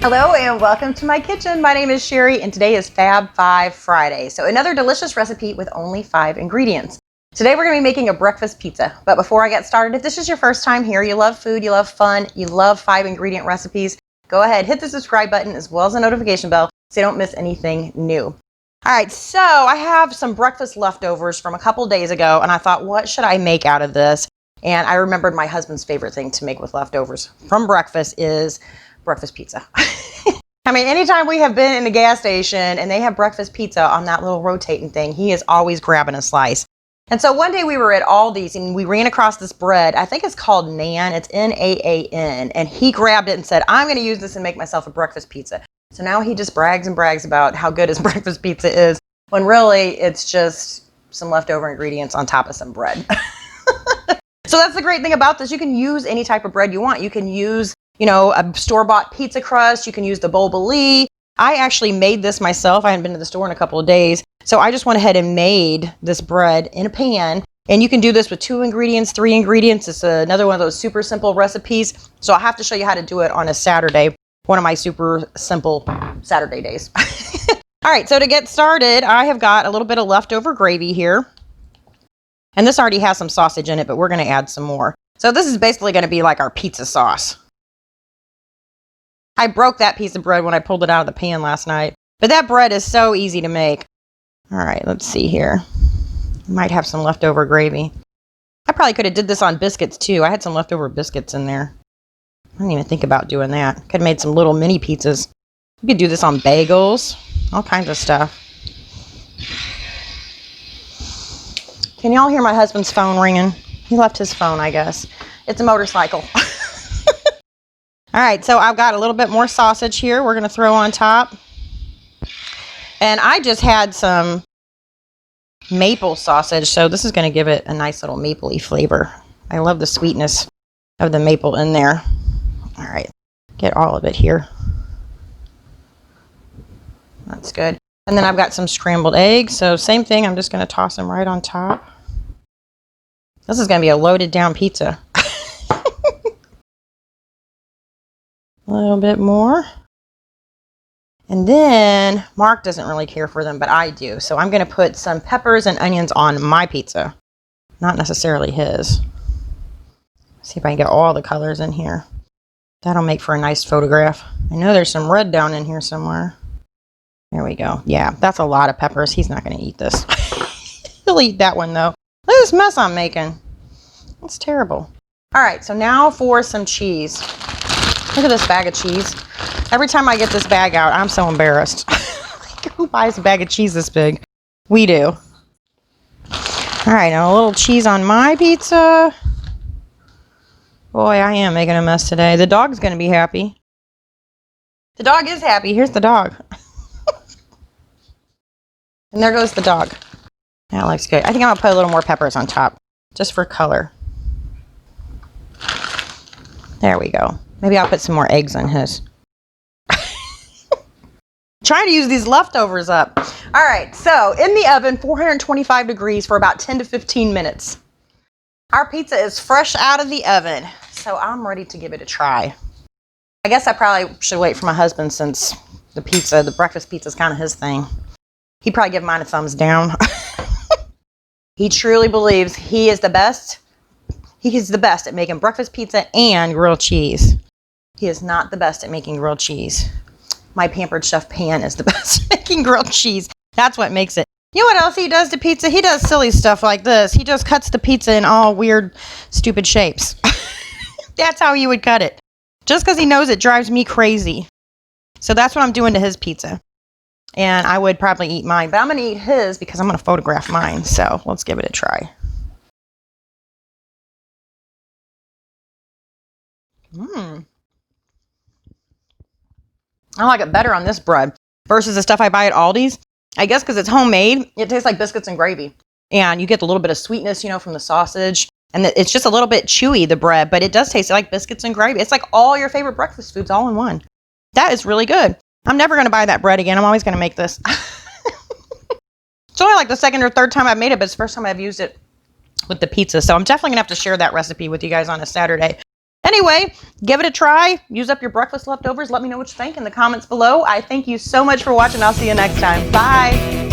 Hello and welcome to my kitchen. My name is Sherry and today is Fab 5 Friday. So another delicious recipe with only 5 ingredients. Today we're going to be making a breakfast pizza. But before I get started, if this is your first time here, you love food, you love fun, you love 5 ingredient recipes, go ahead, hit the subscribe button as well as the notification bell so you don't miss anything new. All right, so I have some breakfast leftovers from a couple days ago and I thought, what should I make out of this? And I remembered my husband's favorite thing to make with leftovers from breakfast is breakfast pizza. I mean, anytime we have been in a gas station and they have breakfast pizza on that little rotating thing, he is always grabbing a slice. And so one day we were at Aldi's and we ran across this bread. I think it's called Naan. It's Naan. And he grabbed it and said, I'm going to use this and make myself a breakfast pizza. So now he just brags and brags about how good his breakfast pizza is, when really it's just some leftover ingredients on top of some bread. So that's the great thing about this. You can use any type of bread you want. You can use, you know, a store-bought pizza crust. You can use the bubbly. I actually made this myself. I hadn't been to the store in a couple of days. So I just went ahead and made this bread in a pan. And you can do this with 2 ingredients, 3 ingredients. It's another one of those super simple recipes. So I'll have to show you how to do it on a Saturday, one of my super simple Saturday days. All right, so to get started, I have got a little bit of leftover gravy here. And this already has some sausage in it, but we're going to add some more. So this is basically going to be like our pizza sauce. I broke that piece of bread when I pulled it out of the pan last night. But that bread is so easy to make. All right, let's see here. Might have some leftover gravy. I probably could have did this on biscuits too. I had some leftover biscuits in there. I didn't even think about doing that. Could have made some little mini pizzas. You could do this on bagels. All kinds of stuff. Can y'all hear my husband's phone ringing? He left his phone, I guess. It's a motorcycle. All right, so I've got a little bit more sausage here we're going to throw on top. And I just had some maple sausage, so this is going to give it a nice little mapley flavor. I love the sweetness of the maple in there. All right, get all of it here. That's good. And then I've got some scrambled eggs, so same thing. I'm just going to toss them right on top. This is going to be a loaded down pizza. A little bit more. And then Mark doesn't really care for them, but I do. So I'm going to put some peppers and onions on my pizza, not necessarily his. See if I can get all the colors in here. That'll make for a nice photograph. I know there's some red down in here somewhere. There we go. Yeah, that's a lot of peppers. He's not going to eat this. He'll eat that one though. Look at this mess I'm making. That's terrible. All right, so now for some cheese. Look at this bag of cheese. Every time I get this bag out, I'm so embarrassed. Like, who buys a bag of cheese this big? We do. All right, now a little cheese on my pizza. Boy, I am making a mess today. The dog's going to be happy. The dog is happy. Here's the dog. And there goes the dog. That looks good. I think I'm going to put a little more peppers on top, just for color. There we go. Maybe I'll put some more eggs on his. Trying to use these leftovers up. All right, so in the oven, 425 degrees for about 10 to 15 minutes. Our pizza is fresh out of the oven, so I'm ready to give it a try. I guess I probably should wait for my husband since the breakfast pizza is kind of his thing. He'd probably give mine a thumbs down. He truly believes he is the best. He is the best at making breakfast pizza and grilled cheese. He is not the best at making grilled cheese. My Pampered Chef Pan is the best at making grilled cheese. That's what makes it. You know what else he does to pizza? He does silly stuff like this. He just cuts the pizza in all weird, stupid shapes. That's how he would cut it. Just because he knows it drives me crazy. So that's what I'm doing to his pizza. And I would probably eat mine, but I'm going to eat his because I'm going to photograph mine. So let's give it a try. I like it better on this bread versus the stuff I buy at Aldi's. I guess because it's homemade, it tastes like biscuits and gravy. And you get a little bit of sweetness, you know, from the sausage. And it's just a little bit chewy, the bread, but it does taste like biscuits and gravy. It's like all your favorite breakfast foods all in one. That is really good. I'm never going to buy that bread again. I'm always going to make this. It's only like the second or third time I've made it, but it's the first time I've used it with the pizza. So I'm definitely going to have to share that recipe with you guys on a Saturday. Anyway, give it a try. Use up your breakfast leftovers. Let me know what you think in the comments below. I thank you so much for watching. I'll see you next time. Bye.